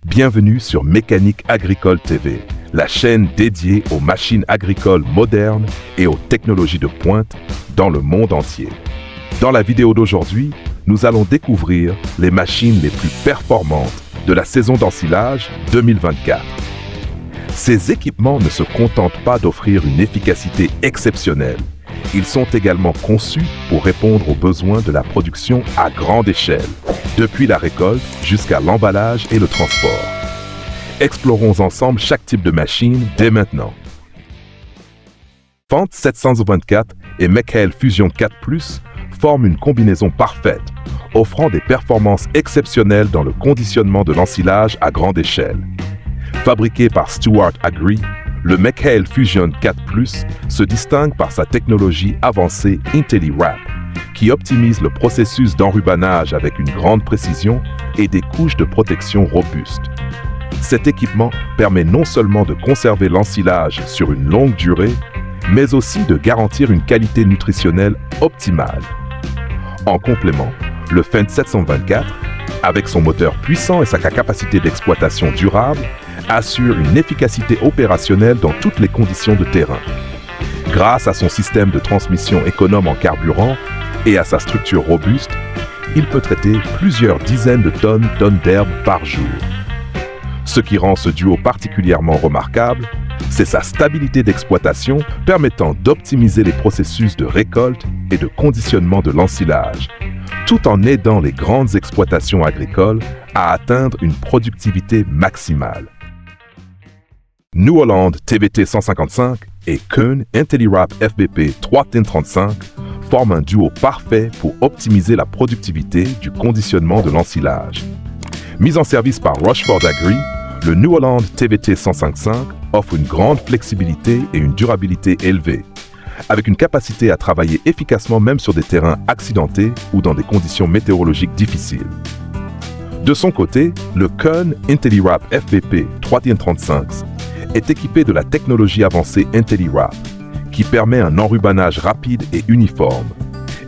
Bienvenue sur Mécanique Agricole TV, la chaîne dédiée aux machines agricoles modernes et aux technologies de pointe dans le monde entier. Dans la vidéo d'aujourd'hui, nous allons découvrir les machines les plus performantes de la saison d'ensilage 2024. Ces équipements ne se contentent pas d'offrir une efficacité exceptionnelle. Ils sont également conçus pour répondre aux besoins de la production à grande échelle, depuis la récolte jusqu'à l'emballage et le transport. Explorons ensemble chaque type de machine dès maintenant. Fendt 724 et McHale Fusion 4 Plus forment une combinaison parfaite, offrant des performances exceptionnelles dans le conditionnement de l'ensilage à grande échelle. Fabriqué par Stewart Agri, le McHale Fusion 4 Plus se distingue par sa technologie avancée IntelliWrap, qui optimise le processus d'enrubanage avec une grande précision et des couches de protection robustes. Cet équipement permet non seulement de conserver l'ensilage sur une longue durée, mais aussi de garantir une qualité nutritionnelle optimale. En complément, le Fendt 724, avec son moteur puissant et sa capacité d'exploitation durable, assure une efficacité opérationnelle dans toutes les conditions de terrain. Grâce à son système de transmission économe en carburant et à sa structure robuste, il peut traiter plusieurs dizaines de tonnes d'herbe par jour. Ce qui rend ce duo particulièrement remarquable, c'est sa stabilité d'exploitation permettant d'optimiser les processus de récolte et de conditionnement de l'ensilage, tout en aidant les grandes exploitations agricoles à atteindre une productivité maximale. New Holland TVT 155 et Kuhn IntelliWrap FBP 3Tin35 forment un duo parfait pour optimiser la productivité du conditionnement de l'ensilage. Mis en service par Rochefort Agri, le New Holland TVT 155 offre une grande flexibilité et une durabilité élevée, avec une capacité à travailler efficacement même sur des terrains accidentés ou dans des conditions météorologiques difficiles. De son côté, le Kuhn IntelliWrap FBP 3Tin35 est équipé de la technologie avancée IntelliWrap, qui permet un enrubanage rapide et uniforme,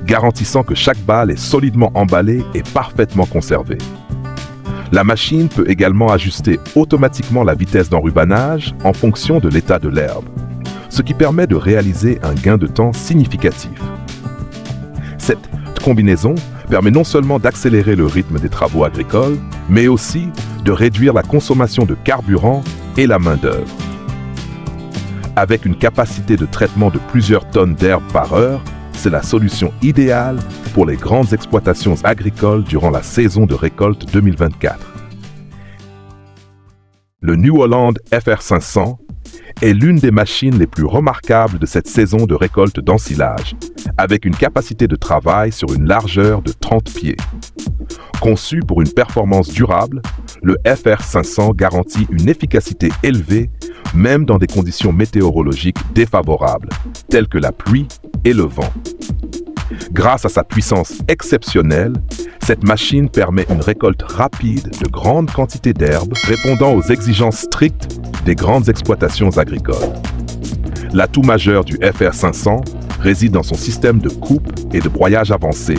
garantissant que chaque balle est solidement emballée et parfaitement conservée. La machine peut également ajuster automatiquement la vitesse d'enrubanage en fonction de l'état de l'herbe, ce qui permet de réaliser un gain de temps significatif. Cette combinaison permet non seulement d'accélérer le rythme des travaux agricoles, mais aussi de réduire la consommation de carburant et la main-d'œuvre. Avec une capacité de traitement de plusieurs tonnes d'herbe par heure, c'est la solution idéale pour les grandes exploitations agricoles durant la saison de récolte 2024. Le New Holland FR500 est l'une des machines les plus remarquables de cette saison de récolte d'ensilage, avec une capacité de travail sur une largeur de 30 pieds. Conçu pour une performance durable, le FR500 garantit une efficacité élevée, même dans des conditions météorologiques défavorables, telles que la pluie et le vent. Grâce à sa puissance exceptionnelle, cette machine permet une récolte rapide de grandes quantités d'herbe, répondant aux exigences strictes des grandes exploitations agricoles. L'atout majeur du FR500 réside dans son système de coupe et de broyage avancé,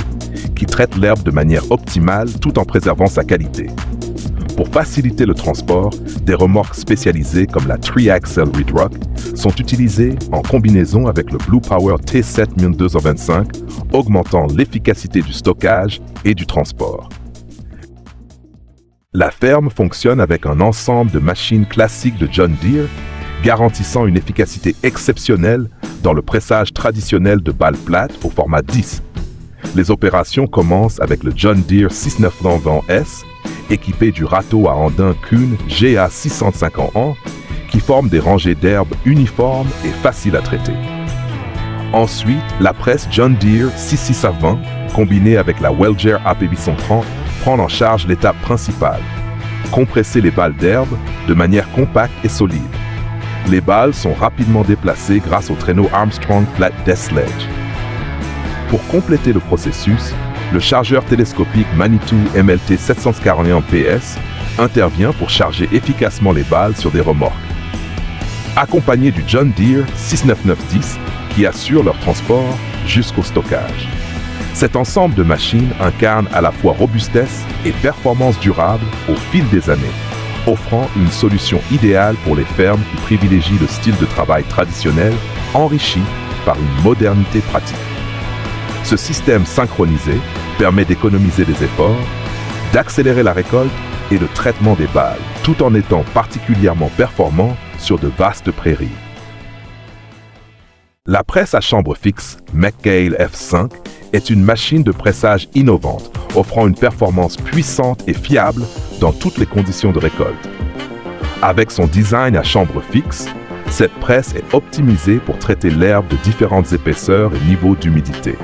qui traite l'herbe de manière optimale tout en préservant sa qualité. Pour faciliter le transport, des remorques spécialisées comme la 3-Axle Reed Rock sont utilisées en combinaison avec le Blue Power T7 1225, augmentant l'efficacité du stockage et du transport. La ferme fonctionne avec un ensemble de machines classiques de John Deere, garantissant une efficacité exceptionnelle dans le pressage traditionnel de balles plates au format 10. Les opérations commencent avec le John Deere 6920S, équipé du râteau à andin Kuhn GA650 qui forme des rangées d'herbes uniformes et faciles à traiter. Ensuite, la presse John Deere 6620, combinée avec la Welger AP830, prend en charge l'étape principale: compresser les balles d'herbe de manière compacte et solide. Les balles sont rapidement déplacées grâce au traîneau Armstrong Flat Desk Sledge. Pour compléter le processus, le chargeur télescopique Manitou MLT 741 PS intervient pour charger efficacement les balles sur des remorques. Accompagné du John Deere 69910 qui assure leur transport jusqu'au stockage. Cet ensemble de machines incarne à la fois robustesse et performance durable au fil des années. offrant une solution idéale pour les fermes qui privilégient le style de travail traditionnel, enrichi par une modernité pratique. Ce système synchronisé permet d'économiser les efforts, d'accélérer la récolte et le traitement des balles, tout en étant particulièrement performant sur de vastes prairies. La presse à chambre fixe McHale F5 est une machine de pressage innovante, offrant une performance puissante et fiable dans toutes les conditions de récolte. Avec son design à chambre fixe, cette presse est optimisée pour traiter l'herbe de différentes épaisseurs et niveaux d'humidité,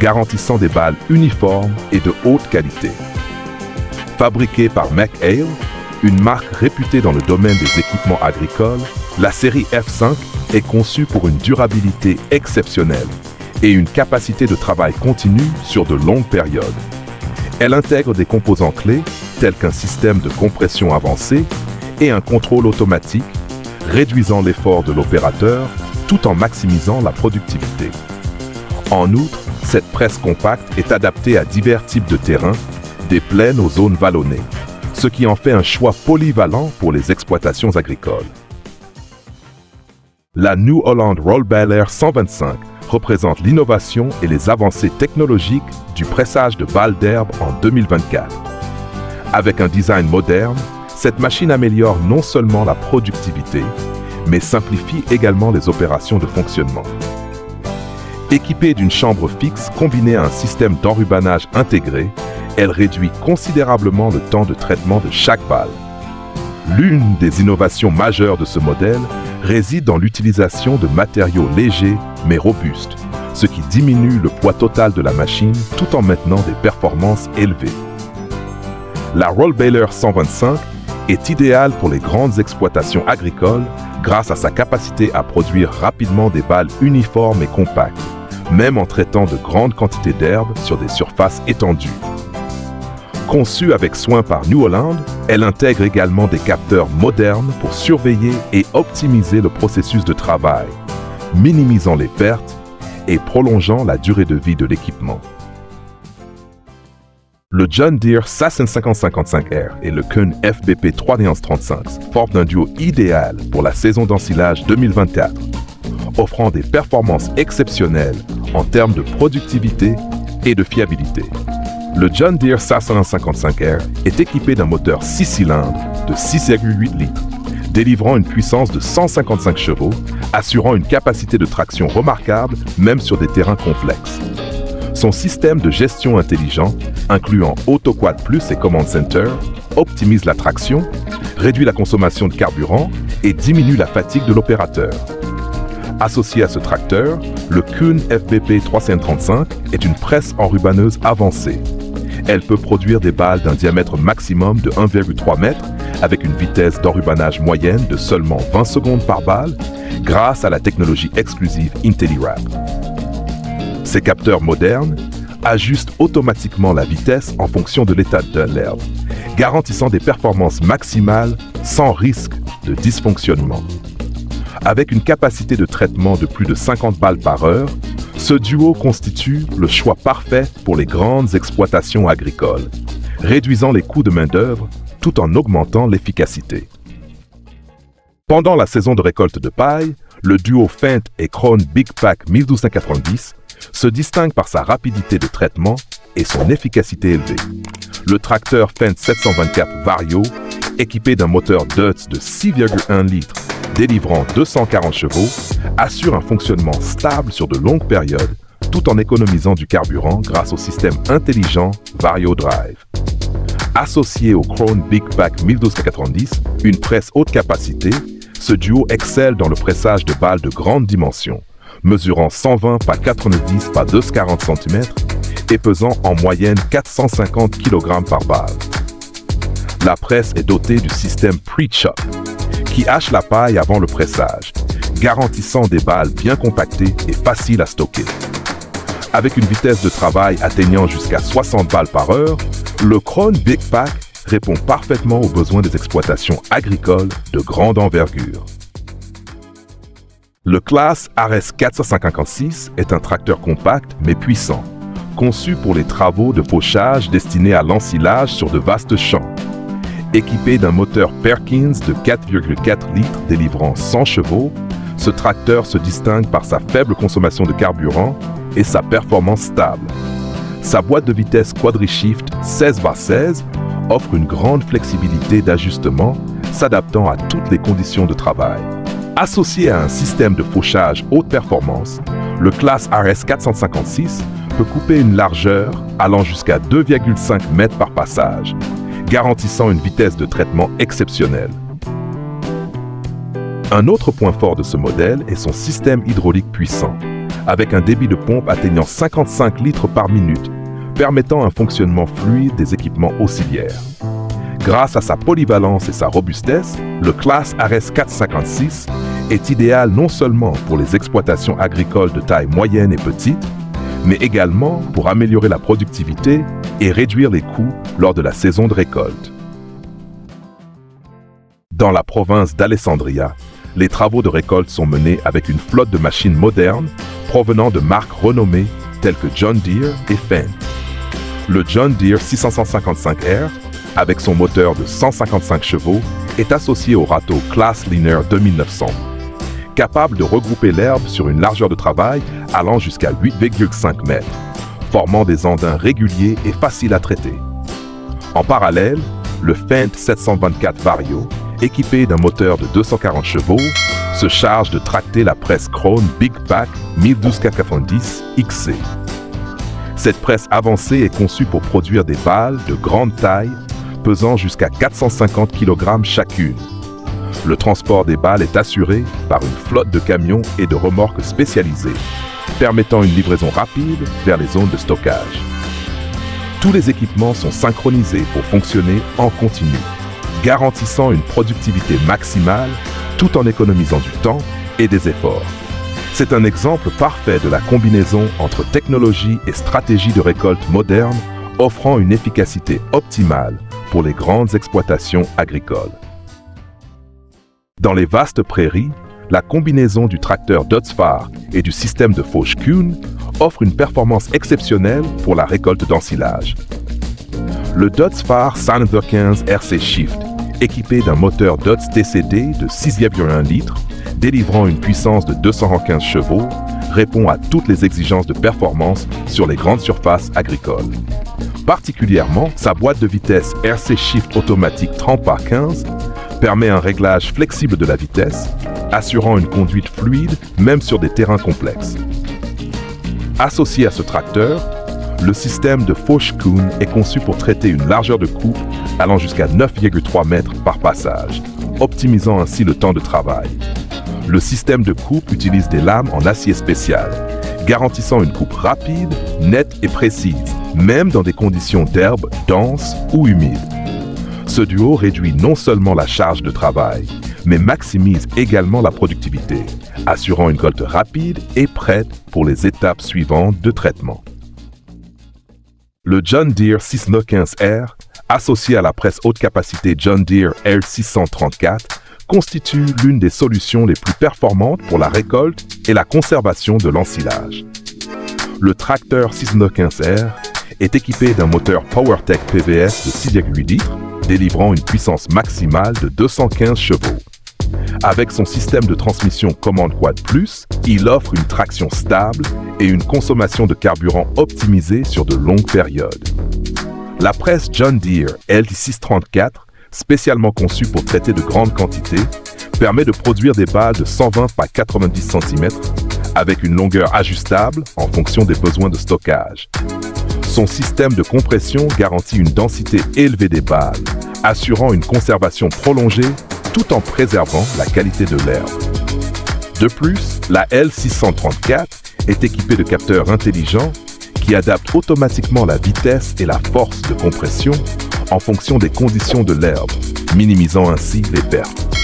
garantissant des balles uniformes et de haute qualité. Fabriquée par McHale, une marque réputée dans le domaine des équipements agricoles, la série F5 est conçue pour une durabilité exceptionnelle et une capacité de travail continue sur de longues périodes. Elle intègre des composants clés tels qu'un système de compression avancé et un contrôle automatique, réduisant l'effort de l'opérateur tout en maximisant la productivité. En outre, cette presse compacte est adaptée à divers types de terrains, des plaines aux zones vallonnées, ce qui en fait un choix polyvalent pour les exploitations agricoles. La New Holland Roll Baler 125 représente l'innovation et les avancées technologiques du pressage de balles d'herbe en 2024. Avec un design moderne, cette machine améliore non seulement la productivité, mais simplifie également les opérations de fonctionnement. Équipée d'une chambre fixe combinée à un système d'enrubanage intégré, elle réduit considérablement le temps de traitement de chaque balle. L'une des innovations majeures de ce modèle réside dans l'utilisation de matériaux légers mais robustes, ce qui diminue le poids total de la machine tout en maintenant des performances élevées. La Roll Baler 125 est idéale pour les grandes exploitations agricoles grâce à sa capacité à produire rapidement des balles uniformes et compactes, même en traitant de grandes quantités d'herbe sur des surfaces étendues. Conçue avec soin par New Holland, elle intègre également des capteurs modernes pour surveiller et optimiser le processus de travail, minimisant les pertes et prolongeant la durée de vie de l'équipement. Le John Deere Sasson 5055R et le Kuhn FBP 3D35 forment un duo idéal pour la saison d'ensilage 2024, offrant des performances exceptionnelles en termes de productivité et de fiabilité. Le John Deere Sasson 55R est équipé d'un moteur 6 cylindres de 6,8 litres, délivrant une puissance de 155 chevaux, assurant une capacité de traction remarquable même sur des terrains complexes. Son système de gestion intelligent, incluant AutoQuad Plus et Command Center, optimise la traction, réduit la consommation de carburant et diminue la fatigue de l'opérateur. Associé à ce tracteur, le Kuhn FBP 335 est une presse enrubaneuse avancée. Elle peut produire des balles d'un diamètre maximum de 1,3 m avec une vitesse d'enrubanage moyenne de seulement 20 secondes par balle grâce à la technologie exclusive IntelliWrap. Ces capteurs modernes ajustent automatiquement la vitesse en fonction de l'état de l'herbe, garantissant des performances maximales sans risque de dysfonctionnement. Avec une capacité de traitement de plus de 50 balles par heure, ce duo constitue le choix parfait pour les grandes exploitations agricoles, réduisant les coûts de main-d'œuvre tout en augmentant l'efficacité. Pendant la saison de récolte de paille, le duo Fendt et Krone Big Pack 1290 se distingue par sa rapidité de traitement et son efficacité élevée. Le tracteur Fendt 724 Vario, équipé d'un moteur Deutz de 6,1 litres délivrant 240 chevaux, assure un fonctionnement stable sur de longues périodes tout en économisant du carburant grâce au système intelligent Vario Drive. Associé au Krone Big Pack 1290, une presse haute capacité, ce duo excelle dans le pressage de balles de grande dimension, mesurant 120 x 90 x 240 cm et pesant en moyenne 450 kg par balle. La presse est dotée du système Pre-Chop, qui hache la paille avant le pressage, garantissant des balles bien compactées et faciles à stocker. Avec une vitesse de travail atteignant jusqu'à 60 balles par heure, le Krone Big Pack répond parfaitement aux besoins des exploitations agricoles de grande envergure. Le Claas RS 456 est un tracteur compact mais puissant, conçu pour les travaux de fauchage destinés à l'ensilage sur de vastes champs. Équipé d'un moteur Perkins de 4,4 litres délivrant 100 chevaux, ce tracteur se distingue par sa faible consommation de carburant et sa performance stable. Sa boîte de vitesse quadri-shift 16/16 offre une grande flexibilité d'ajustement, s'adaptant à toutes les conditions de travail. Associé à un système de fauchage haute performance, le Claas RS 456 peut couper une largeur allant jusqu'à 2,5 mètres par passage, garantissant une vitesse de traitement exceptionnelle. Un autre point fort de ce modèle est son système hydraulique puissant, avec un débit de pompe atteignant 55 litres par minute, permettant un fonctionnement fluide des équipements auxiliaires. Grâce à sa polyvalence et sa robustesse, le Claas RS 456 est idéal non seulement pour les exploitations agricoles de taille moyenne et petite, mais également pour améliorer la productivité et réduire les coûts lors de la saison de récolte. Dans la province d'Alessandria, les travaux de récolte sont menés avec une flotte de machines modernes provenant de marques renommées telles que John Deere et Fendt. Le John Deere 655R, avec son moteur de 155 chevaux, est associé au râteau Claas Linear 2900, capable de regrouper l'herbe sur une largeur de travail allant jusqu'à 8,5 mètres, formant des andins réguliers et faciles à traiter. En parallèle, le Fendt 724 Vario, équipé d'un moteur de 240 chevaux, se charge de tracter la presse Krone Big Pack 12490 XC. Cette presse avancée est conçue pour produire des balles de grande taille, pesant jusqu'à 450 kg chacune. Le transport des balles est assuré par une flotte de camions et de remorques spécialisées, permettant une livraison rapide vers les zones de stockage. Tous les équipements sont synchronisés pour fonctionner en continu, garantissant une productivité maximale tout en économisant du temps et des efforts. C'est un exemple parfait de la combinaison entre technologie et stratégie de récolte moderne, offrant une efficacité optimale pour les grandes exploitations agricoles. Dans les vastes prairies, la combinaison du tracteur Dutzfar et du système de fauche Kuhn offre une performance exceptionnelle pour la récolte d'ensilage. Le Dutzfar 515 RC Shift, équipé d'un moteur Dutz TCD de 6,1 litres, délivrant une puissance de 215 chevaux, répond à toutes les exigences de performance sur les grandes surfaces agricoles. Particulièrement, sa boîte de vitesse RC Shift automatique 30/15 permet un réglage flexible de la vitesse, assurant une conduite fluide même sur des terrains complexes. Associé à ce tracteur, le système de fauche Kuhn est conçu pour traiter une largeur de coupe allant jusqu'à 9,3 mètres par passage, optimisant ainsi le temps de travail. Le système de coupe utilise des lames en acier spécial, garantissant une coupe rapide, nette et précise, même dans des conditions d'herbe denses ou humides. Ce duo réduit non seulement la charge de travail, mais maximise également la productivité, assurant une récolte rapide et prête pour les étapes suivantes de traitement. Le John Deere 615R, associé à la presse haute capacité John Deere L634, constitue l'une des solutions les plus performantes pour la récolte et la conservation de l'ensilage. Le tracteur 615R est équipé d'un moteur PowerTech PVS de 6,8 litres, délivrant une puissance maximale de 215 chevaux. Avec son système de transmission Command Quad Plus, il offre une traction stable et une consommation de carburant optimisée sur de longues périodes. La presse John Deere L634, spécialement conçue pour traiter de grandes quantités, permet de produire des balles de 120 par 90 cm avec une longueur ajustable en fonction des besoins de stockage. Son système de compression garantit une densité élevée des balles, assurant une conservation prolongée tout en préservant la qualité de l'herbe. De plus, la L634 est équipée de capteurs intelligents qui adaptent automatiquement la vitesse et la force de compression en fonction des conditions de l'herbe, minimisant ainsi les pertes.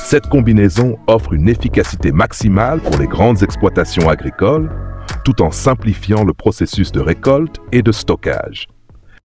Cette combinaison offre une efficacité maximale pour les grandes exploitations agricoles, tout en simplifiant le processus de récolte et de stockage.